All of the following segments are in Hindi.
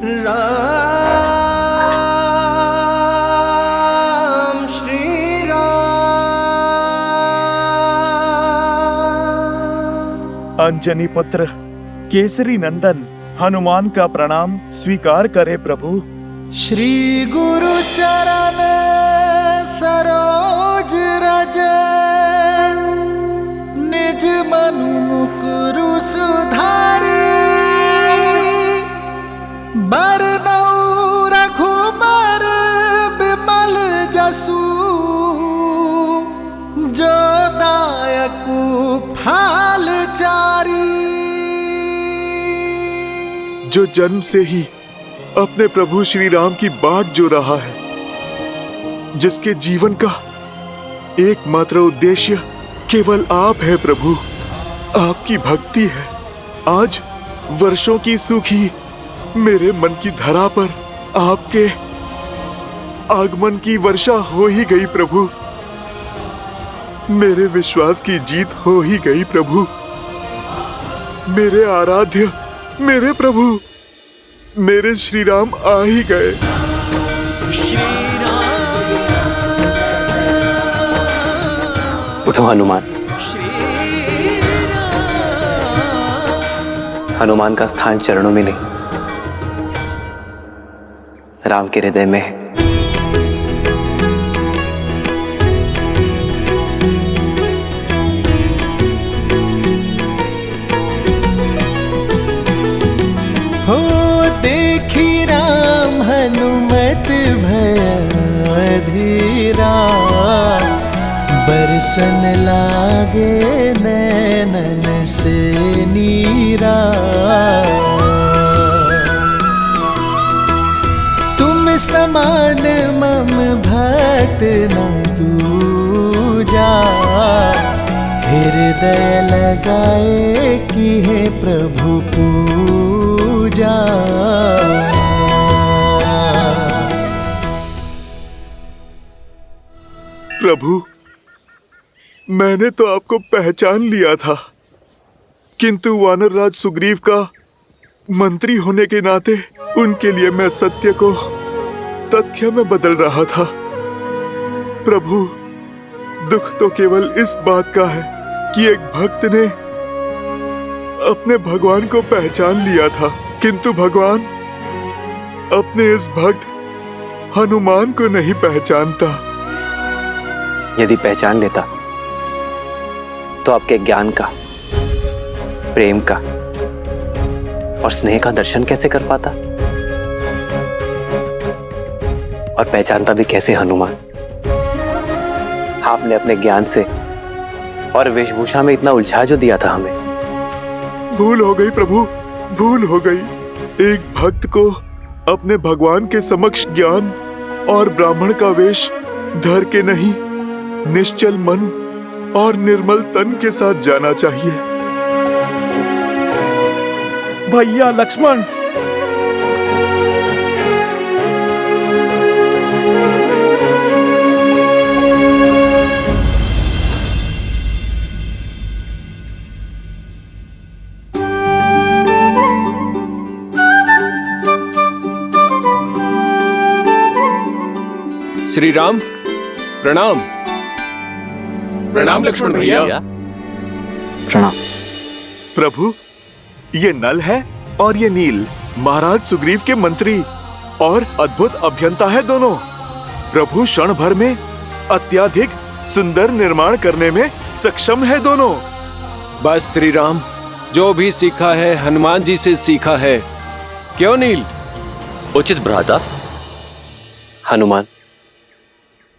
राम श्री राम। अंजनी पुत्र केसरी नंदन हनुमान का प्रणाम स्वीकार करे प्रभु। श्री गुरु चरण सरोज रज निज मनु मुकुरु सुधारी बरनउँ रघुबर बिमल जसु जो दायकु फल चारी। जो जन्म से ही अपने प्रभु श्री राम की बाट जो रहा है, जिसके जीवन का एकमात्र उद्देश्य केवल आप है प्रभु, आपकी भक्ति है। आज वर्षों की सूखी मेरे मन की धरा पर आपके आगमन की वर्षा हो ही गई प्रभु। मेरे विश्वास की जीत हो ही गई प्रभु। मेरे आराध्य, मेरे प्रभु, मेरे श्री राम आ ही गए। उठो हनुमान। हनुमान का स्थान चरणों में नहीं, राम के हृदय में है। हो देखी राम हनुमत भय धीरा बरसन लागे नैनन से नीरा। तुम समान मम भक्त न दूजा हृदय लगाए कि हे प्रभु पूजा। प्रभु, मैंने तो आपको पहचान लिया था, किंतु वानर राज सुग्रीव का मंत्री होने के नाते उनके लिए मैं सत्य को तथ्य में बदल रहा था। प्रभु, दुख तो केवल इस बात का है कि एक भक्त ने अपने भगवान को पहचान लिया था, किंतु भगवान अपने इस भक्त हनुमान को नहीं पहचानता। यदि पहचान लेता तो आपके ज्ञान का, प्रेम का और स्नेह का दर्शन कैसे कर पाता, और पहचानता भी कैसे हनुमान। आपने अपने ज्ञान से और वेशभूषा में इतना उलझा जो दिया था हमें। भूल हो गई प्रभु, भूल हो गई। एक भक्त को अपने भगवान के समक्ष ज्ञान और ब्राह्मण का वेश धर के नहीं, निश्चल मन और निर्मल तन के साथ जाना चाहिए। भैया लक्ष्मण, श्री राम प्रणाम। प्रणाम लक्ष्मण भैया। प्रणाम। प्रभु, ये नल है और ये नील महाराज सुग्रीव के मंत्री और अद्भुत अभियंता है दोनों। प्रभु क्षण भर में अत्याधिक सुंदर निर्माण करने में सक्षम है दोनों। बस श्री राम, जो भी सीखा है हनुमान जी से सीखा है, क्यों नील? उचित भ्राता। हनुमान,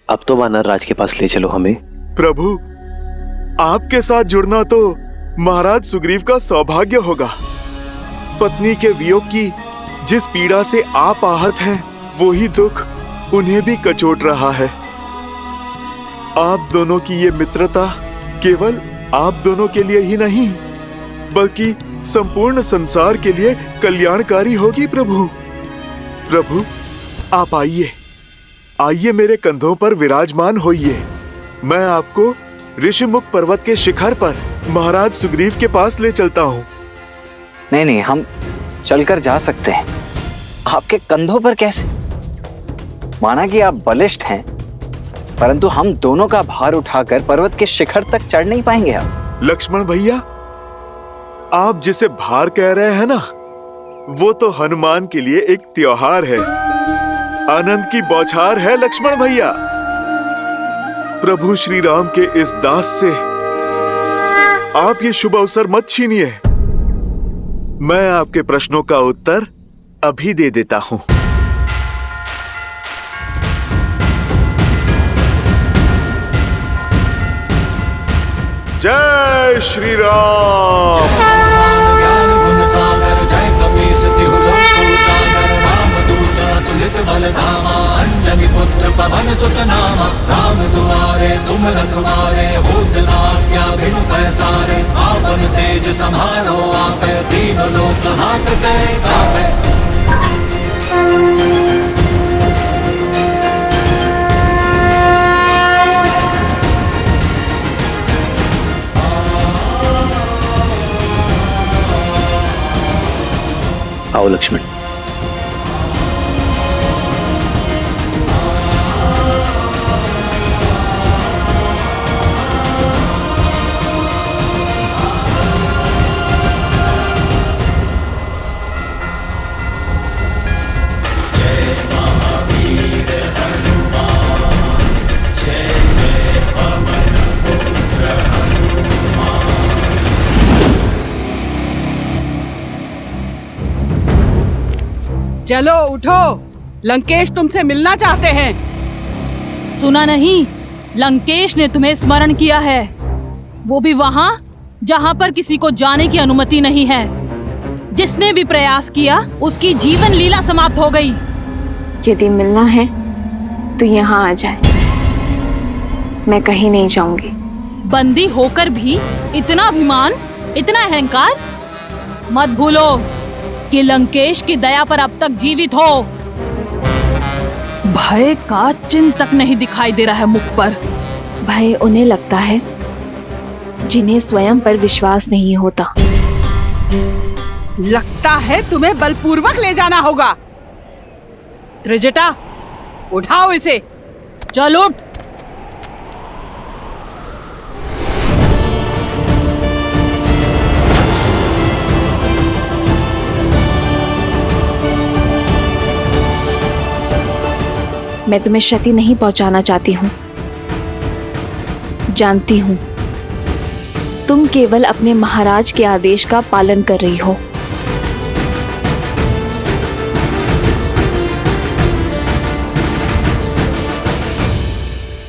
अब तो वानर राज के पास ले चलो हमें। प्रभु, आपके साथ जुड़ना तो महाराज सुग्रीव का सौभाग्य होगा। पत्नी के वियोग की जिस पीड़ा से आप आहत हैं, वही दुख उन्हें भी कचोट रहा है। आप दोनों की ये मित्रता केवल आप दोनों के लिए ही नहीं, बल्कि संपूर्ण संसार के लिए कल्याणकारी होगी। प्रभु, प्रभु, आप आइए, आइए मेरे कंधों पर विराजमान होइए। मैं आपको ऋषिमुख पर्वत के शिखर पर महाराज सुग्रीव के पास ले चलता हूँ। नहीं नहीं, हम चलकर जा सकते हैं। आपके कंधों पर कैसे? माना कि आप बलिष्ठ हैं, परंतु हम दोनों का भार उठाकर पर्वत के शिखर तक चढ़ नहीं पाएंगे आप। लक्ष्मण भैया, आप जिसे भार कह रहे हैं ना, वो तो हनुमान के लिए एक त्योहार है, आनंद की बौछार है लक्ष्मण भैया। प्रभु श्री राम के इस दास से आप ये शुभ अवसर मत छीनिए। मैं आपके प्रश्नों का उत्तर अभी दे देता हूं। जय श्री राम। अंजनी पुत्र पवन सुत नामा, राम दुआरे तुम रखवारे, होत न आज्ञा बिनु पैसारे, आपन तेज संभालो आपे, तीनों लोक हाथ पे कापे। आओ लक्ष्मण। चलो उठो, लंकेश तुमसे मिलना चाहते हैं। सुना नहीं, लंकेश ने तुम्हें स्मरण किया है, वो भी वहां जहां पर किसी को जाने की अनुमति नहीं है। जिसने भी प्रयास किया उसकी जीवन लीला समाप्त हो गई। यदि मिलना है तो यहाँ आ जाए, मैं कहीं नहीं जाऊंगी। बंदी होकर भी इतना अभिमान, इतना अहंकार? मत भूलो कि लंकेश की दया पर अब तक जीवित हो। भय का चिन्ह तक नहीं दिखाई दे रहा है मुख पर। भय उन्हें लगता है जिन्हें स्वयं पर विश्वास नहीं होता। लगता है तुम्हें बलपूर्वक ले जाना होगा। त्रिजटा, उठाओ इसे। चल उठ। मैं तुम्हें क्षति नहीं पहुंचाना चाहती हूँ। जानती हूँ तुम केवल अपने महाराज के आदेश का पालन कर रही हो।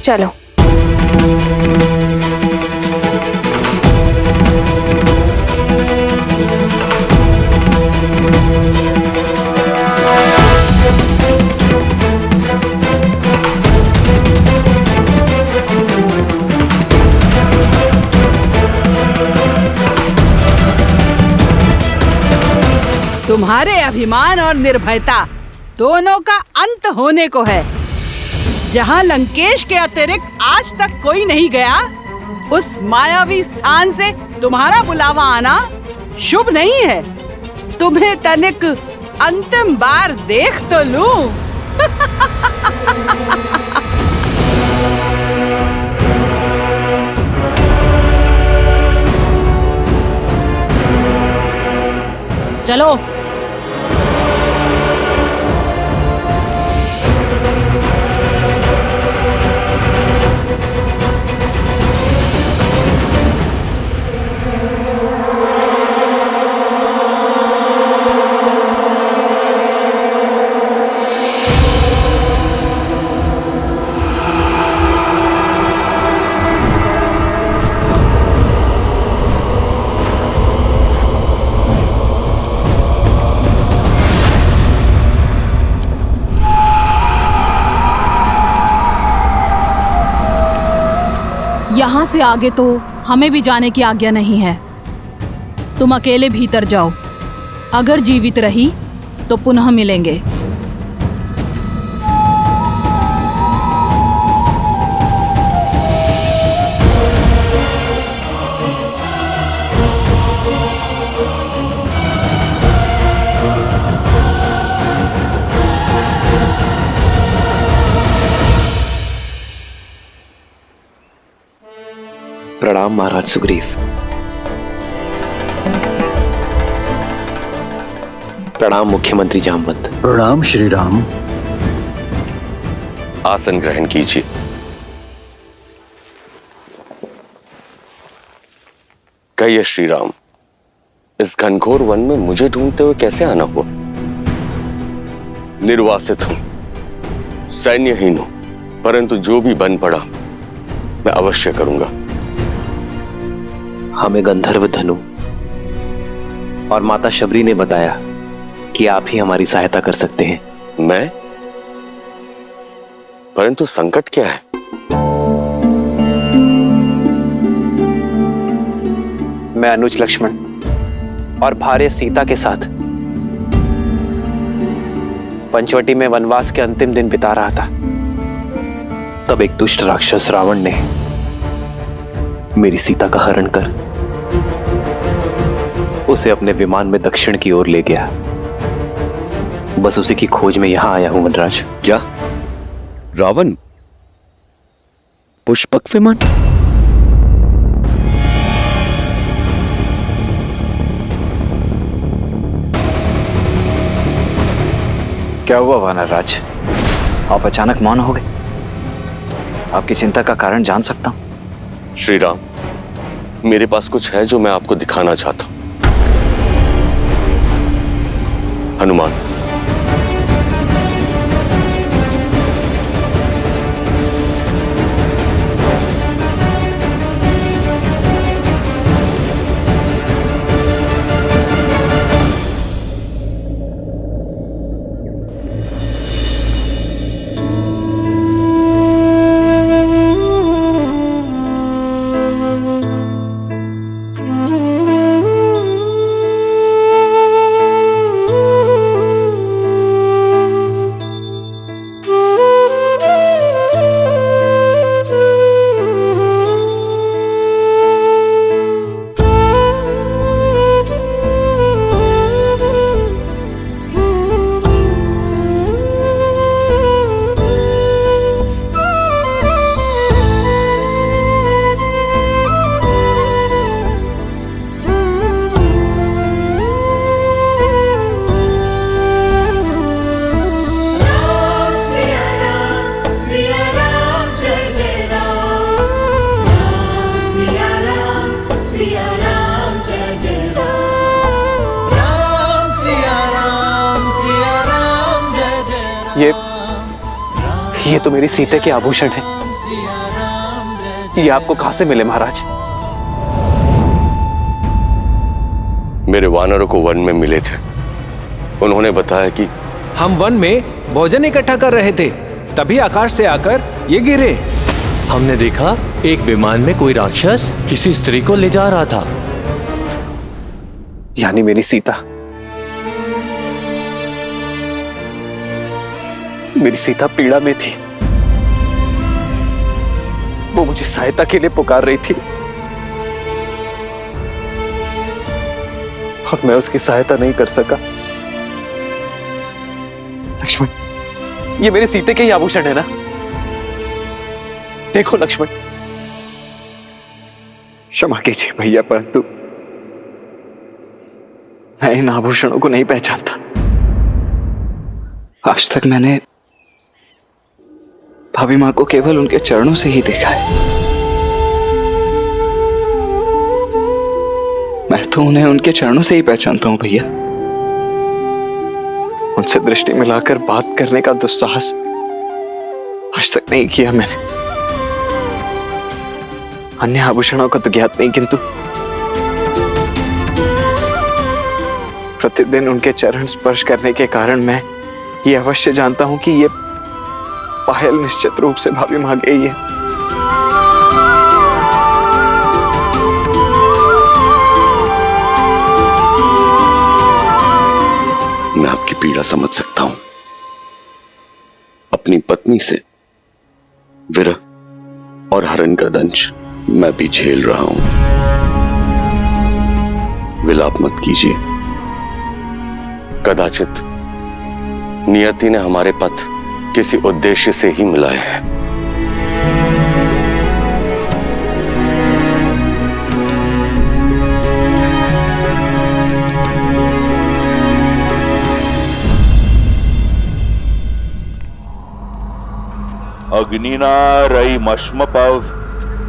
चलो। तुम्हारे अभिमान और निर्भयता दोनों का अंत होने को है। जहां लंकेश के अतिरिक्त आज तक कोई नहीं गया, उस मायावी स्थान से तुम्हारा बुलावा आना शुभ नहीं है। तुम्हें तनिक अंतिम बार देख तो लूं। चलो। यहाँ से आगे तो हमें भी जाने की आज्ञा नहीं है। तुम अकेले भीतर जाओ। अगर जीवित रही तो पुनः मिलेंगे। प्रणाम महाराज सुग्रीव। प्रणाम मुख्यमंत्री जामवंत। प्रणाम श्री राम। आसन ग्रहण कीजिए। कहिए श्री राम, इस घनघोर वन में मुझे ढूंढते हुए कैसे आना हुआ? निर्वासित हूं, सैन्यहीन हूं, परंतु जो भी बन पड़ा मैं अवश्य करूंगा। हमें गंधर्व धनु और माता शबरी ने बताया कि आप ही हमारी सहायता कर सकते हैं। मैं? परंतु संकट क्या है? मैं अनुज लक्ष्मण और भार्य सीता के साथ पंचवटी में वनवास के अंतिम दिन बिता रहा था। तब एक दुष्ट राक्षस रावण ने मेरी सीता का हरण कर उसे अपने विमान में दक्षिण की ओर ले गया। बस उसी की खोज में यहां आया हूं वनराज। क्या? रावण? पुष्पक विमान? क्या हुआ वानरराज? आप अचानक मौन हो गए। आपकी चिंता का कारण जान सकता हूं? श्री राम, मेरे पास कुछ है जो मैं आपको दिखाना चाहता हूं। हनुमान, ये तो मेरी सीते के आभूषण है। ये आपको कहां से मिले महाराज? मेरे वानरों को वन में मिले थे। उन्होंने बताया कि हम वन में भोजन इकट्ठा कर रहे थे, तभी आकाश से आकर ये गिरे। हमने देखा एक विमान में कोई राक्षस किसी स्त्री को ले जा रहा था। यानी मेरी सीता। मेरी सीता पीड़ा में थी। वो मुझे सहायता के लिए पुकार रही थी और मैं उसकी सहायता नहीं कर सका। लक्ष्मण, ये मेरे सीते के ही आभूषण है ना? देखो लक्ष्मण। क्षमा कीजिए भैया, परंतु मैं इन आभूषणों को नहीं पहचानता। आज तक मैंने भाभी मां को केवल उनके चरणों से ही देखा है। मैं तो उन्हें उनके चरणों से ही पहचानता हूं भैया। उनसे दृष्टि मिलाकर बात करने का दुस्साहस आज तक नहीं किया मैंने। अन्य आभूषणों का तो ज्ञात नहीं, किंतु प्रतिदिन उनके चरण स्पर्श करने के कारण मैं ये अवश्य जानता हूं कि ये पायल निश्चित रूप से भाभी मां गई है। मैं आपकी पीड़ा समझ सकता हूं। अपनी पत्नी से विरह और हरण का दंश मैं भी झेल रहा हूं। विलाप मत कीजिए। कदाचित नियति ने हमारे पथ किसी उद्देश्य से ही मिलाए हैं। अग्निना रयिमश्मपव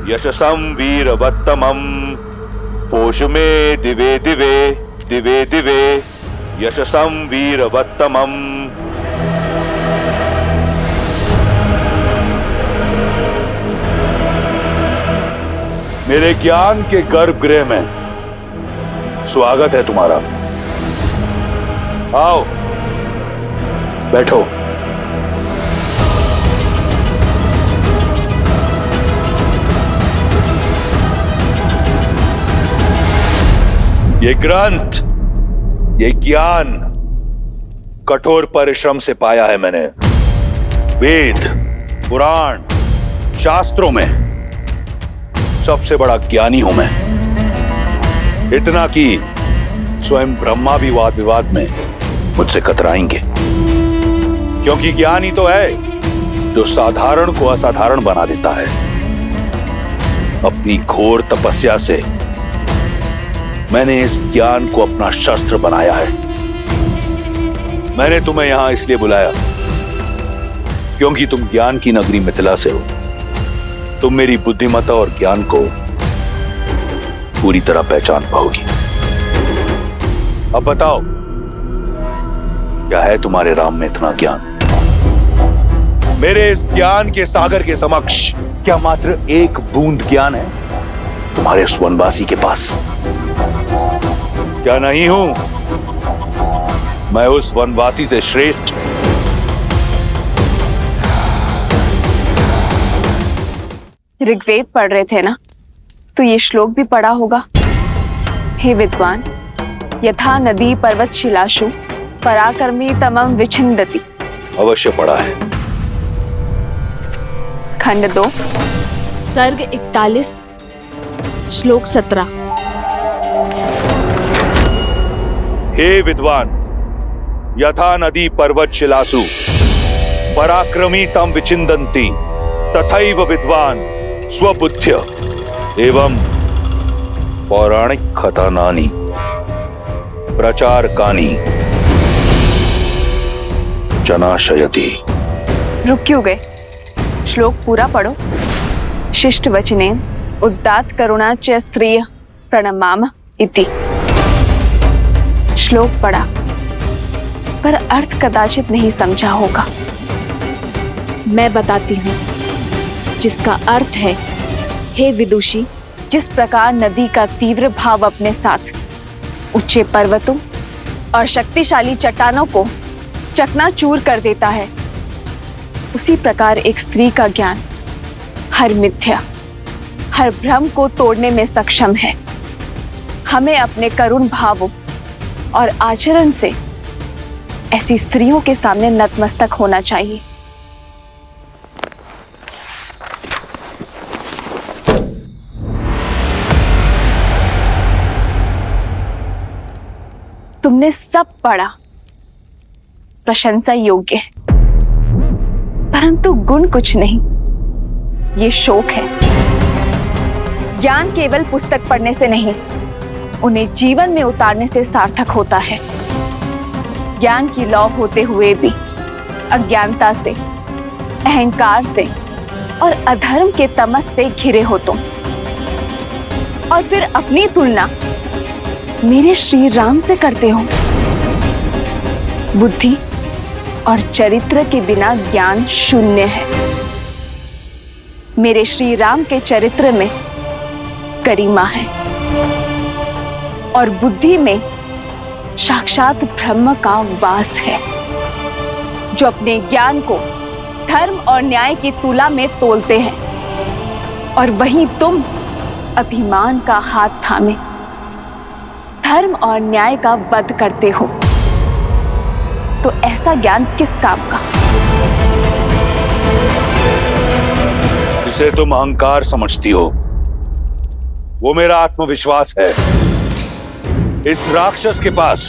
यशसं वीरवत्तमं पोषमे दिवे दिवे दिवे दिवे यशसं वीरवत्तमं। मेरे ज्ञान के गर्भगृह में स्वागत है तुम्हारा। आओ बैठो। ये ग्रंथ, ये ज्ञान कठोर परिश्रम से पाया है मैंने। वेद, पुराण, शास्त्रों में सबसे बड़ा ज्ञानी हूं मैं। इतना कि स्वयं ब्रह्मा भी वाद विवाद में मुझसे कतराएंगे, क्योंकि ज्ञान ही तो है जो साधारण को असाधारण बना देता है। अपनी घोर तपस्या से मैंने इस ज्ञान को अपना शस्त्र बनाया है। मैंने तुम्हें यहां इसलिए बुलाया क्योंकि तुम ज्ञान की नगरी मिथिला से हो। तुम मेरी बुद्धिमत्ता और ज्ञान को पूरी तरह पहचान पाओगी। अब बताओ, क्या है तुम्हारे राम में इतना ज्ञान? मेरे इस ज्ञान के सागर के समक्ष क्या मात्र एक बूंद ज्ञान है तुम्हारे उस वनवासी के पास? क्या नहीं हूं मैं उस वनवासी से श्रेष्ठ? ऋग्वेद पढ़ रहे थे ना, तो ये श्लोक भी पढ़ा होगा। हे विद्वान, यथा नदी पर्वत शिलाशु पराक्रमी तमम विछिन्दति। अवश्य पढ़ा है। खंड 2 सर्ग 41 श्लोक 17। हे विद्वान, यथा नदी पर्वत शिलासु पराक्रमी तम विचिन्दन्ति तथैव विद्वान स्वबुद्ध्य एवं पौराणिक कथानानि प्रचारकानि जनाशयति। रुक क्यों गए? श्लोक पूरा पढ़ो। शिष्ट वचने उदात्त करुणा च स्त्रिय प्रणमाम इति। श्लोक पढ़ा पर अर्थ कदाचित नहीं समझा होगा। मैं बताती हूँ, जिसका अर्थ है, हे विदुषी, जिस प्रकार नदी का तीव्र भाव अपने साथ ऊंचे पर्वतों और शक्तिशाली चट्टानों को चकनाचूर कर देता है, उसी प्रकार एक स्त्री का ज्ञान हर मिथ्या, हर भ्रम को तोड़ने में सक्षम है। हमें अपने करुण भावों और आचरण से ऐसी स्त्रियों के सामने नतमस्तक होना चाहिए। तुमने सब पढ़ा, प्रशंसा योग्य है, परंतु गुण कुछ नहीं। ये शोक है। ज्ञान केवल पुस्तक पढ़ने से नहीं, उन्हें जीवन में उतारने से सार्थक होता है। ज्ञान की लौ होते हुए भी अज्ञानता से, अहंकार से और अधर्म के तमस से घिरे हो तुम, और फिर अपनी तुलना मेरे श्री राम से करते हो। बुद्धि और चरित्र के बिना ज्ञान शून्य है। मेरे श्री राम के चरित्र में गरिमा है और बुद्धि में साक्षात ब्रह्म का वास है, जो अपने ज्ञान को धर्म और न्याय की तुला में तोलते हैं, और वहीं तुम अभिमान का हाथ थामे धर्म और न्याय का वध करते हो। तो ऐसा ज्ञान किस काम का? जिसे तुम अहंकार समझती हो, वो मेरा आत्मविश्वास है। इस राक्षस के पास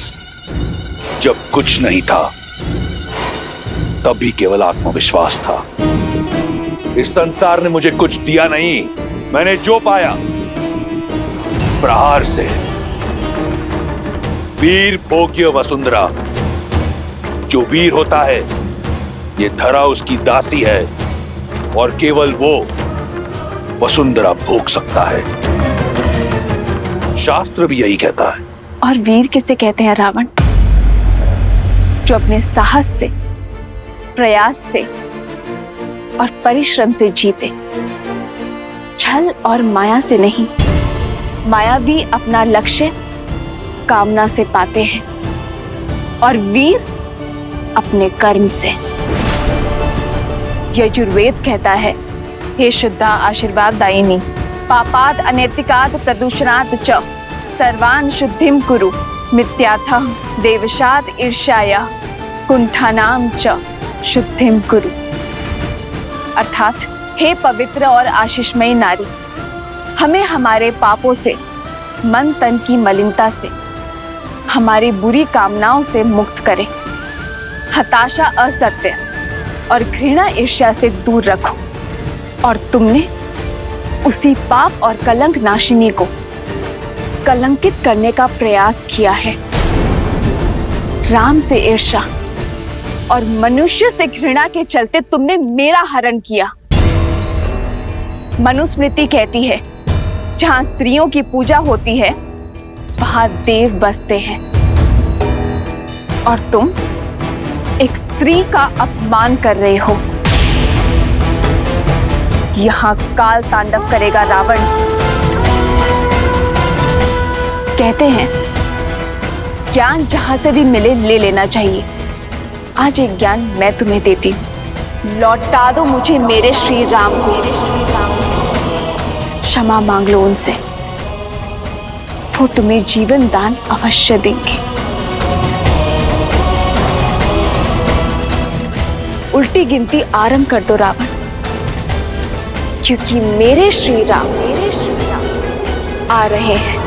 जब कुछ नहीं था, तब भी केवल आत्मविश्वास था। इस संसार ने मुझे कुछ दिया नहीं। मैंने जो पाया, प्रहार से। वीर भोग्य वसुंधरा। जो वीर होता है, ये धरा उसकी दासी है और केवल वो वसुंधरा भोग सकता है। शास्त्र भी यही कहता है। और वीर किसे कहते हैं रावण? जो अपने साहस से, प्रयास से और परिश्रम से जीते, छल और माया से नहीं। मायावी अपना लक्ष्य कामना से पाते हैं और वीर अपने कर्म से। यजुर्वेद कहता है, हे शुद्धा आशीर्वाद दायिनी, पापाद अनैतिकाद प्रदूषणात् च सर्वान् शुद्धिम कुरु, मिथ्याथ देवशाद ईर्ष्याया कुंठानाम च शुद्धिम कुरु। अर्थात हे पवित्र और आशीषमयी नारी, हमें हमारे पापों से, मन तन की मलिनता से, हमारी बुरी कामनाओं से मुक्त करे। हताशा, असत्य और घृणा ईर्ष्या से दूर रखो। और तुमने उसी पाप और कलंक नाशिनी को कलंकित करने का प्रयास किया है। राम से ईर्ष्या और मनुष्य से घृणा के चलते तुमने मेरा हरण किया। मनुस्मृति कहती है, जहां स्त्रियों की पूजा होती है वहां देव बसते हैं। और तुम एक स्त्री का अपमान कर रहे हो। यहां काल तांडव करेगा रावण। कहते हैं ज्ञान जहां से भी मिले ले लेना चाहिए। आज एक ज्ञान मैं तुम्हें देती हूं। लौटा दो मुझे मेरे श्री राम को। क्षमा मांग लो उनसे, वो तुम्हें जीवन दान अवश्य देंगे। उल्टी गिनती आरंभ कर दो रावण, क्योंकि मेरे श्री राम आ रहे हैं।